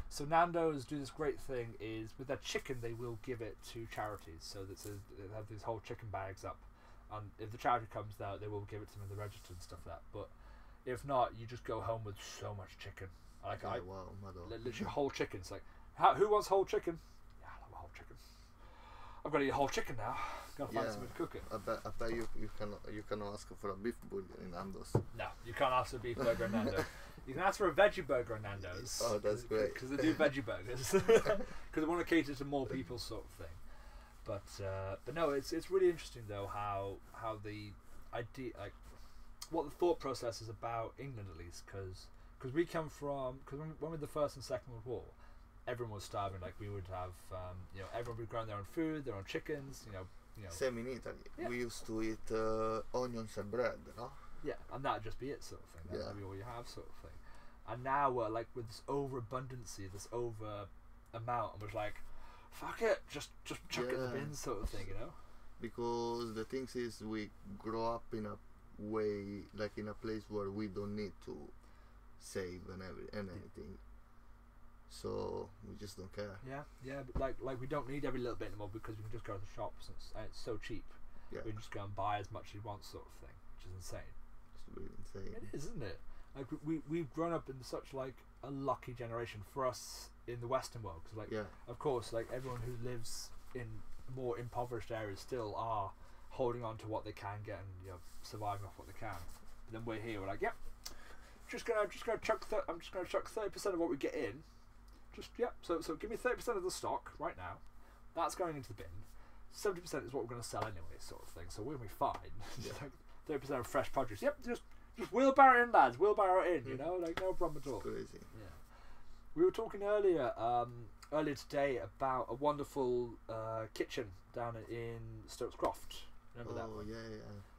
So Nando's do this great thing is with their chicken they will give it to charities. So that they have these whole chicken bags up, and if the charity comes out, they will give it to them in the register and stuff like that. But if not, you just go home with so much chicken. Like literally whole chicken. It's like, who wants whole chicken? Yeah, I love a whole chicken. I've got to eat a whole chicken now. Got to find something to cook it. I bet you can ask for a beef burger in Nando's. No, you can't ask for a beef burger in Nando's. You can ask for a veggie burger in Nando's. Oh, that's great. Because they do veggie burgers. Because they want to cater to more people, sort of thing. But no, it's really interesting though how the idea, like what the thought process is about England at least, because we come from, because when we had the First and Second World War, everyone was starving. Like we would have everyone would grow their own food, their own chickens. Same in Italy. Yeah. We used to eat onions and bread, no? Yeah, and that'd just be it, sort of thing. That'd be all you have, sort of thing. And now we're like with this overabundancy, this over amount, and we're like, fuck it, just chuck it in the bin, sort of thing, Because the thing is, we grow up in a way, like in a place where we don't need to save and anything. So we just don't care. Yeah, but like we don't need every little bit anymore because we can just go to the shops and it's so cheap. Yeah. We can just go and buy as much as we want, sort of thing, which is insane. It's really insane. It is, isn't it? Like we've grown up in such like a lucky generation for us in the Western world, because of course, like everyone who lives in more impoverished areas still are holding on to what they can get and surviving off what they can. But then we're here, we're like, just gonna chuck. I'm just gonna chuck 30% of what we get in. So give me 30% of the stock right now. That's going into the bin. 70% is what we're going to sell anyway, sort of thing. So we're going to be fine. Like 30% of fresh produce. Yep, just wheelbarrow in, lads. Wheelbarrow in. Like no problem at all. It's crazy. Yeah. We were talking earlier today about a wonderful kitchen down in Stokes Croft. Remember that one? Yeah.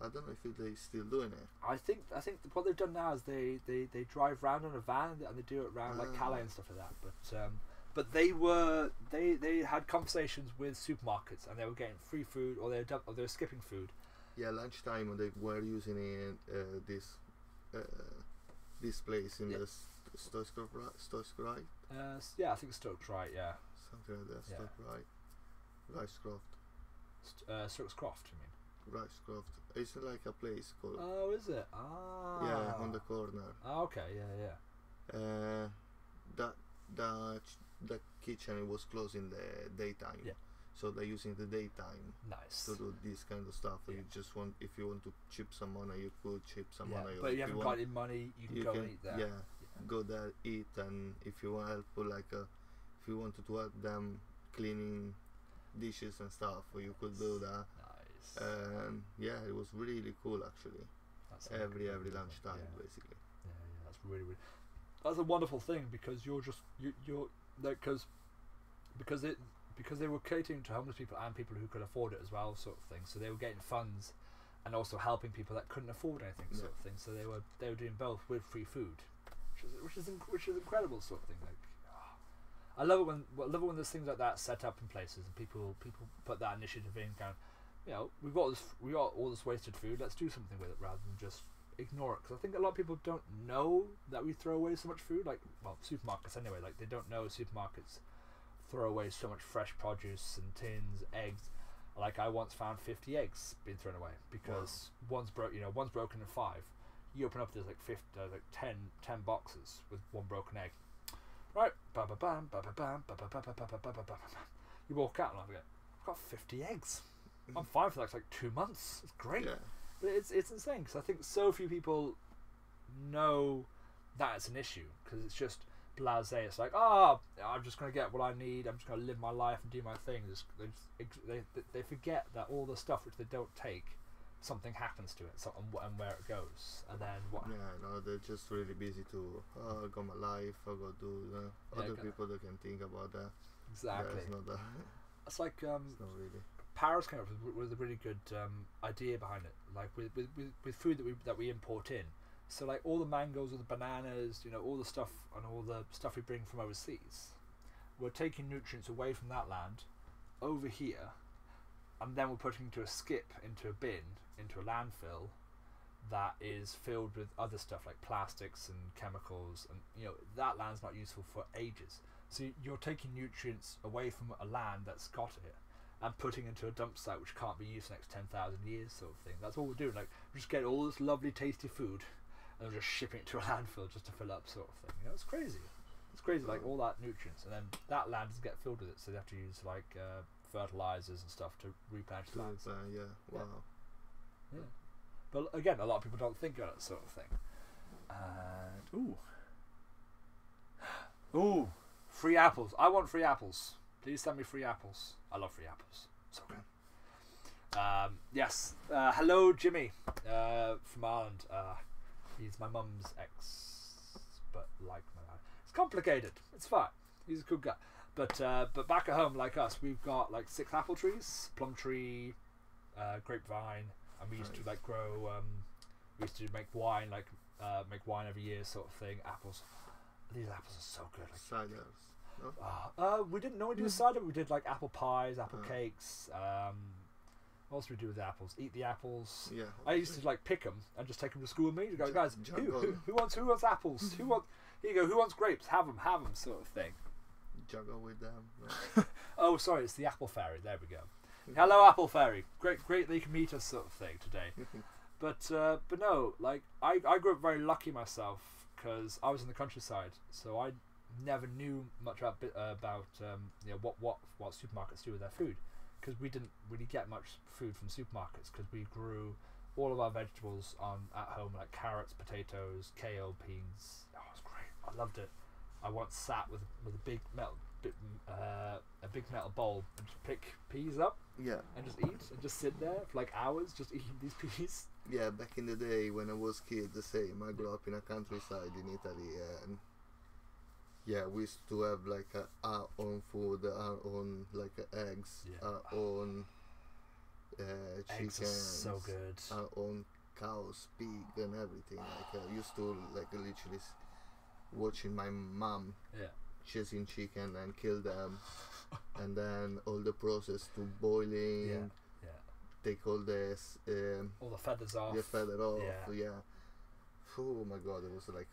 I don't know if they're still doing it. I think what they've done now is they drive round in a van and they do it around like Calais and stuff like that. But they had conversations with supermarkets and they were getting free food or they were skipping food. Yeah, lunchtime they were using this place in the Stokes right? Yeah, I think Stokes right. Yeah. Something like that. Stokes right. Rice Croft. Stokes Croft, you mean? Ricecroft. It's like a place called. Oh, is it? Ah. Yeah, on the corner. Ah, okay, yeah. That the kitchen it was closed in the daytime. Yeah. So they're using the daytime Nice. to do this kind of stuff. Yeah. You just want, if you want to chip some money, you could chip some Yeah, money. but or you if haven't want, got any money, you can go and eat there. Yeah, go there, eat, and if you want help, like if you wanted to help them cleaning dishes and stuff, you could do that. Nice. And yeah, it was really cool actually. That's Every amazing. lunchtime Yeah. basically. Yeah, that's really. That's a wonderful thing because you're like because they were catering to homeless people and people who could afford it as well, sort of thing. So they were getting funds and also helping people that couldn't afford anything, sort of thing. So they were doing both with free food, which is incredible, sort of thing. Like, I love it when there's things like that set up in places and people put that initiative in, going, you know, we got all this wasted food. Let's do something with it rather than just ignore it. Because I think a lot of people don't know that we throw away so much food. Like, well, supermarkets anyway. Like, they don't know supermarkets throw away so much fresh produce and tins, eggs. Like, I once found 50 eggs being thrown away because one's broken in 5. You open up, there's like 10 boxes with one broken egg. Right, you walk out and I've got 50 eggs. I'm fine for like 2 months. It's great. Yeah. But it's insane because I think so few people know that it's an issue because it's just blasé. It's like, I'm just going to get what I need. I'm just going to live my life and do my thing. They forget that all the stuff which they don't take, something happens to it, and where it goes, and then what. Yeah, no, they're just really busy to. I got my life. I got to do other people that can think about that. Exactly. Yeah, it's not that. It's like it's not really. Paris came up with a really good idea behind it, like with food that we import in. So like all the mangoes, all the bananas, you know, all the stuff and all the stuff we bring from overseas, we're taking nutrients away from that land over here, and then we're putting into a skip, into a bin, into a landfill that is filled with other stuff like plastics and chemicals, and you know that land's not useful for ages. So you're taking nutrients away from a land that's got it and putting into a dump site which can't be used for the next 10,000 years, sort of thing. That's all we're doing. Like, we just get all this lovely tasty food and we're just shipping it to a landfill just to fill up, sort of thing. You know, it's crazy. It's crazy, like all that nutrients, and then that land doesn't get filled with it, so they have to use like fertilizers and stuff to replenish the land. Yeah. Wow. Yeah. But again, a lot of people don't think about it, sort of thing. And ooh, free apples. I want free apples. Please send me free apples. I love free apples. So good. Yes. Hello, Jimmy. From Ireland. He's my mum's ex, but like my dad. It's complicated. It's fine. He's a good guy. But back at home, like us, we've got like 6 apple trees, plum tree, grapevine, and we used to like grow. We used to make wine, make wine every year, sort of thing. Apples. These apples are so good. Like, Ciders. No? We didn't normally do cider. We did like apple pies, apple cakes. What else do we do with the apples? Eat the apples. Yeah. I used to like pick them and just take them to school with me. To go, guys, juggle. who wants apples? Here you go. Who wants grapes? Have them, sort of thing. Juggle with them. No? Oh, sorry, it's the apple fairy. There we go. Hello, apple fairy. Great that you can meet us, sort of thing today. But no, like I grew up very lucky myself because I was in the countryside, so I never knew much about you know what supermarkets do with their food, because we didn't really get much food from supermarkets because we grew all of our vegetables at home, like carrots, potatoes, kale, beans. Oh, it was great. I loved it. I once sat with a big metal bowl and just pick peas up. Yeah. And just eat and just sit there for like hours just eating these peas. Yeah, back in the day when I was kid, the same. I grew up in a countryside in Italy, and yeah, we used to have like our own food, our own like eggs, our own Eggs chickens, are so good. our own cows, pig, and everything. Like I used to like literally watching my mom chasing chicken and kill them, and then all the process to boiling. Take all this all the feathers off. The feather off. Yeah. Yeah. Oh my god, it was like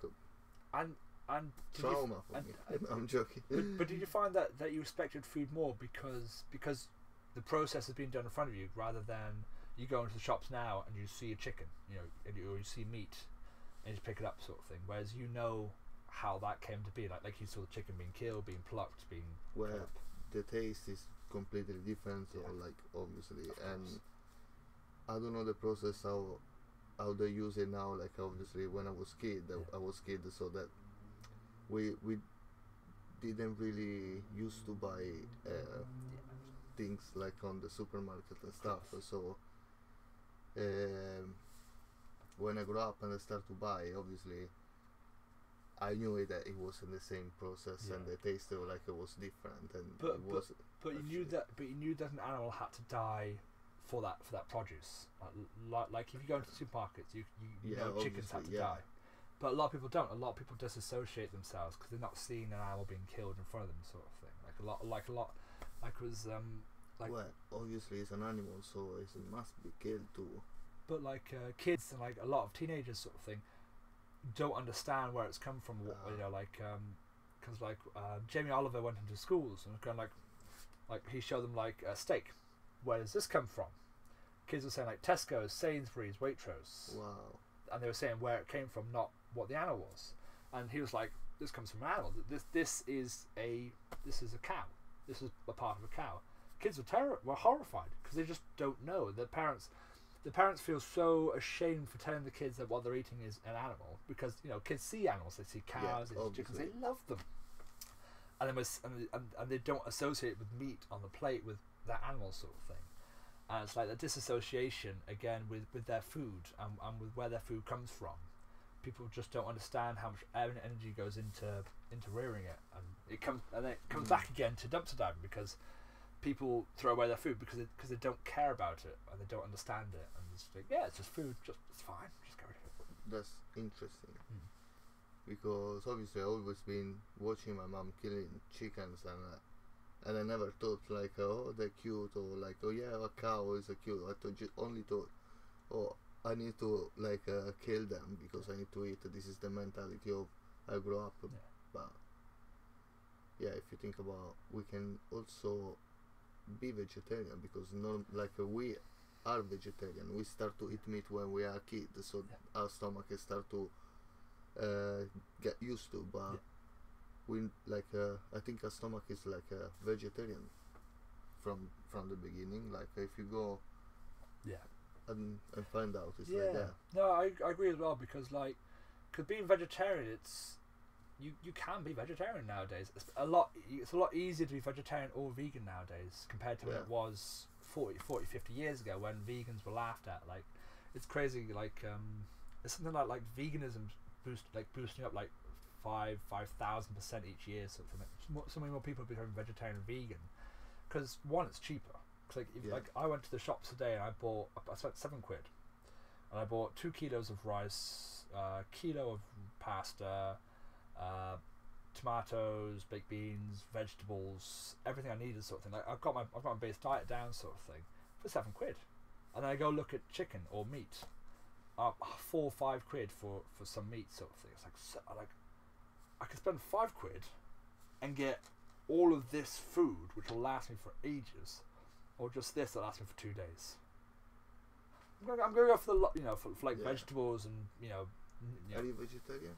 and trauma for me. I'm joking. But did you find that you respected food more because the process has been done in front of you rather than you go into the shops now and you see a chicken, you know, or you see meat, and you just pick it up, sort of thing. Whereas you know how that came to be, like you saw the chicken being killed, being plucked, being cut Where up. the taste is completely different, so Yeah. like obviously, Of and course. I don't know the process how they use it now. Like obviously, when I was kid, Yeah. I was kid, so that we didn't really used to buy things like on the supermarket and stuff. course. So um, when I grew up and I started to buy, obviously, I knew that it wasn't the same process and Yeah. the taste like it was different, and But- it was. But you knew that an animal had to die for that produce. Like if you go into supermarkets, you Yeah, know chickens had to obviously, yeah. die. But a lot of people don't. A lot of people disassociate themselves because they're not seeing an animal being killed in front of them, sort of thing. Like was like. Well, obviously it's an animal, so it must be killed too. But like kids and like a lot of teenagers, sort of thing, don't understand where it's come from. You know, like because Jamie Oliver went into schools and kind of like he showed them like a steak. Where does this come from? Kids were saying like Tesco's, Sainsbury's, Waitrose, Wow. and they were saying where it came from, not what the animal was. And he was like, "This comes from an animal. This is a cow. This is a part of a cow." Kids were horrified because they just don't know. The parents feel so ashamed for telling the kids that what they're eating is an animal because you know kids see animals, they see cows, they see chickens, obviously. they love them, and they don't associate with meat on the plate with that animal sort of thing. And it's like the disassociation again with their food and with where their food comes from. People just don't understand how much energy goes into rearing it, and it comes back again to dumpster diving because people throw away their food because they don't care about it and they don't understand it, and it's like, yeah, it's just food, it's fine, just go rid of it. That's interesting. Because obviously I've always been watching my mom killing chickens, and I never thought like, oh, they're cute, or like, oh yeah, a cow is a cute. Only thought, oh, I need to like kill them because I need to eat. This is the mentality of I grew up. Yeah. But yeah, if you think about, we can also be vegetarian because we are vegetarian. We start to eat meat when we are kids, so our stomach start to get used to. But we I think our stomach is like a vegetarian from the beginning. Like if you go and find out, it's like that. No, I agree as well because being vegetarian, it's you can be vegetarian nowadays. It's a lot easier to be vegetarian or vegan nowadays compared to when it was 40, 50 years ago when vegans were laughed at. Like it's crazy. Like it's something like veganism boosting up like 5,000% each year, sort of thing. So many more people are becoming vegetarian and vegan because one, it's cheaper. Cause like I went to the shops today and I spent £7 and I bought 2 kilos of rice, kilo of pasta, tomatoes, baked beans, vegetables, everything I needed, sort of thing. Like I've got my base diet down, sort of thing, for £7. And then I go look at chicken or meat, 4 or 5 quid for some meat, sort of thing. It's like I could spend £5 and get all of this food, which will last me for ages, or just this that lasts me for 2 days. I'm going to go for for like vegetables and Are you vegetarian?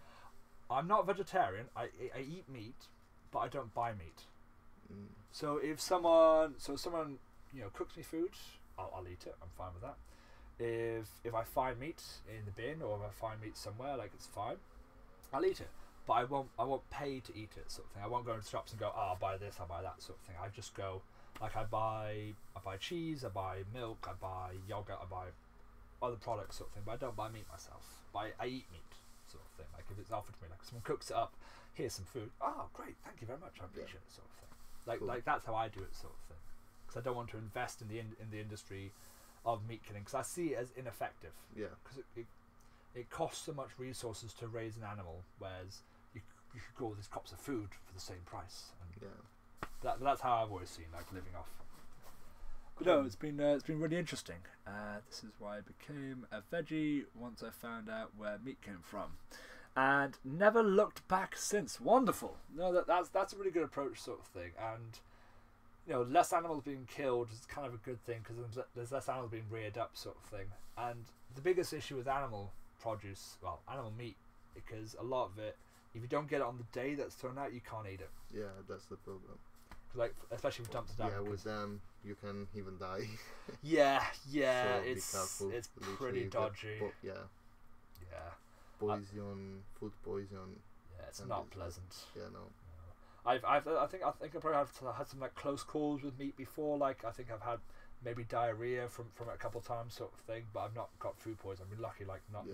I'm not vegetarian. I eat meat, but I don't buy meat. So if someone cooks me food, I'll eat it. I'm fine with that. If I find meat in the bin or if I find meat somewhere, like it's fine, I'll eat it. But I won't pay to eat it, sort of thing. I won't go into shops and go, oh, I'll buy this, I'll buy that, sort of thing. I just go, like I buy cheese, I buy milk, I buy yogurt, I buy other products, sort of thing. But I don't buy meat myself. But I eat meat, sort of thing. Like if it's offered to me, like someone cooks it up, here's some food. Oh, great, thank you very much, I appreciate it, sort of thing. Like that's how I do it, sort of thing. Because I don't want to invest in the industry of meat killing, because I see it as ineffective. Yeah. Because it costs so much resources to raise an animal, whereas you could grow these crops of food for the same price. And that's how I've always seen living off. But no, it's been really interesting. This is why I became a veggie once I found out where meat came from, and never looked back since. Wonderful. No, that's a really good approach, sort of thing. And less animals being killed is kind of a good thing because there's less animals being reared up, sort of thing. And the biggest issue with animal produce, well, animal meat, because a lot of it, if you don't get it on the day that's thrown out, you can't eat it. Yeah, that's the problem. Like, especially with dumpster diving. Yeah, with them you can even die. Yeah, so it's pretty dodgy. Yeah. Poison, food poison. Yeah, it's not pleasant. Yeah, no. I think I probably have had some like close calls with meat before. Like I think I've had maybe diarrhea from it a couple of times, sort of thing. But I've not got food poisoning. I've been lucky, like not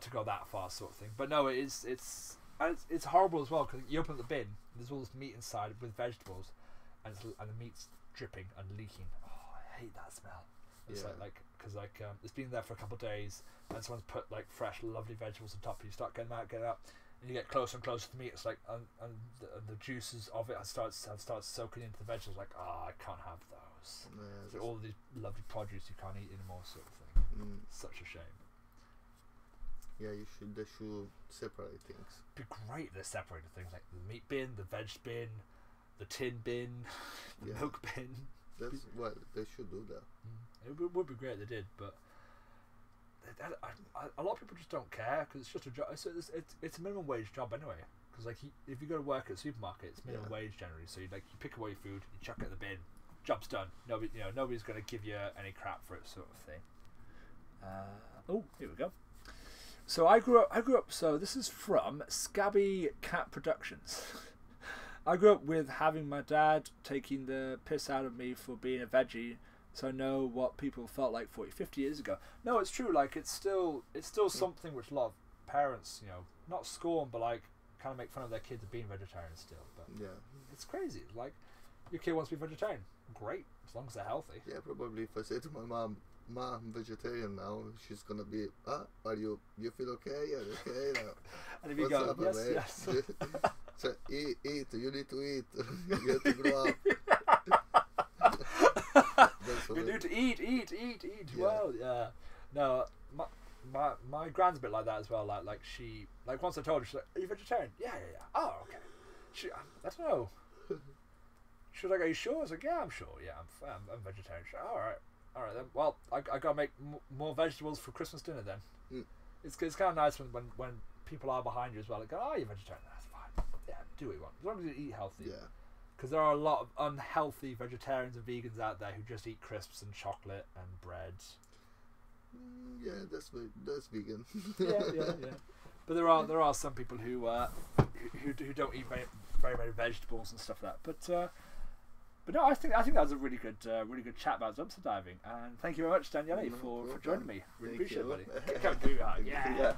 to go that far, sort of thing. But no, it's horrible as well because you open up the bin, and there's all this meat inside with vegetables, and the meat's dripping and leaking. Oh, I hate that smell. It's because it's been there for a couple of days, and someone's put like fresh, lovely vegetables on top. And you start getting out, and you get closer and closer to the meat. It's like and the juices of it starts soaking into the vegetables. Like, I can't have those. So all these lovely produce you can't eat anymore, sort of thing. Such a shame. Yeah, they should separate things. It'd be great if they separated things like the meat bin, the veg bin, the tin bin, the milk bin. That's what they should do that. It would be great if they did, but a lot of people just don't care because it's just a job. It's a minimum wage job anyway. Because like if you go to work at a supermarket, it's minimum wage generally. So you pick away your food, you chuck it in the bin, job's done. Nobody's going to give you any crap for it, sort of thing. Here we go. So I grew up. So this is from Scabby Cat Productions. I grew up with having my dad taking the piss out of me for being a veggie, so I know what people felt like 40, 50 years ago. No, it's true. Like it's still something which a lot of parents, not scorn, but like kind of make fun of their kids of being vegetarian still. But it's crazy. Like your kid wants to be vegetarian, great, as long as they're healthy. Yeah, probably if I say to my mom, I'm vegetarian now, she's gonna be, are you feel okay? Yeah, okay now. And if you go, yes. So eat, you need to eat. You have to grow up. You need to eat. Yeah. Well, yeah. No, my grand's a bit like that as well. Like she, like once I told her, she's like, "Are you vegetarian?" Yeah. Oh, okay. I don't know. She was like, "Are you sure?" I was like, "Yeah, I'm sure. Yeah, I'm vegetarian." She's like, all right then. Well, I gotta make more vegetables for Christmas dinner then. It's kind of nice when people are behind you as well. Like, "Oh, you're vegetarian. That's fine. Yeah, do what you want as long as you eat healthy." Yeah. Because there are a lot of unhealthy vegetarians and vegans out there who just eat crisps and chocolate and bread. Yeah, that's vegan. yeah. But there are some people who don't eat very vegetables and stuff like that. But no, I think that was a really good chat about dumpster diving. And thank you very much, Daniele, for joining me. Really appreciate it, buddy. Yeah.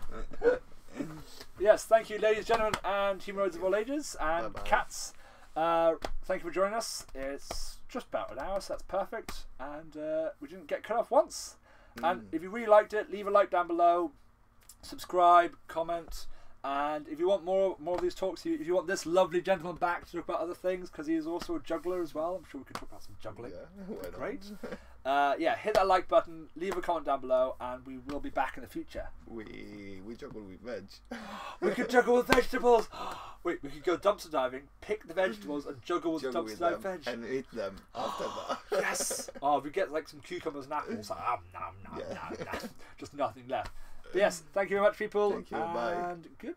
Yes, thank you, ladies, gentlemen, and humanoids of all ages and cats. Thank you for joining us. It's just about an hour, so that's perfect. And we didn't get cut off once. And if you really liked it, leave a like down below, subscribe, comment, and if you want more of these talks, if you want this lovely gentleman back to talk about other things, because he is also a juggler as well. I'm sure we could talk about some juggling. Yeah, great. Hit that like button, leave a comment down below, and we will be back in the future. We juggle with veg. We could juggle with vegetables. Wait, we could go dumpster diving, pick the vegetables, and juggle with dumpster dive veg, and eat them after that. Yes. Oh, we get like some cucumbers and apples. Like, nom. Just nothing left. But yes, thank you very much, people. Thank you. And Bye. goodbye.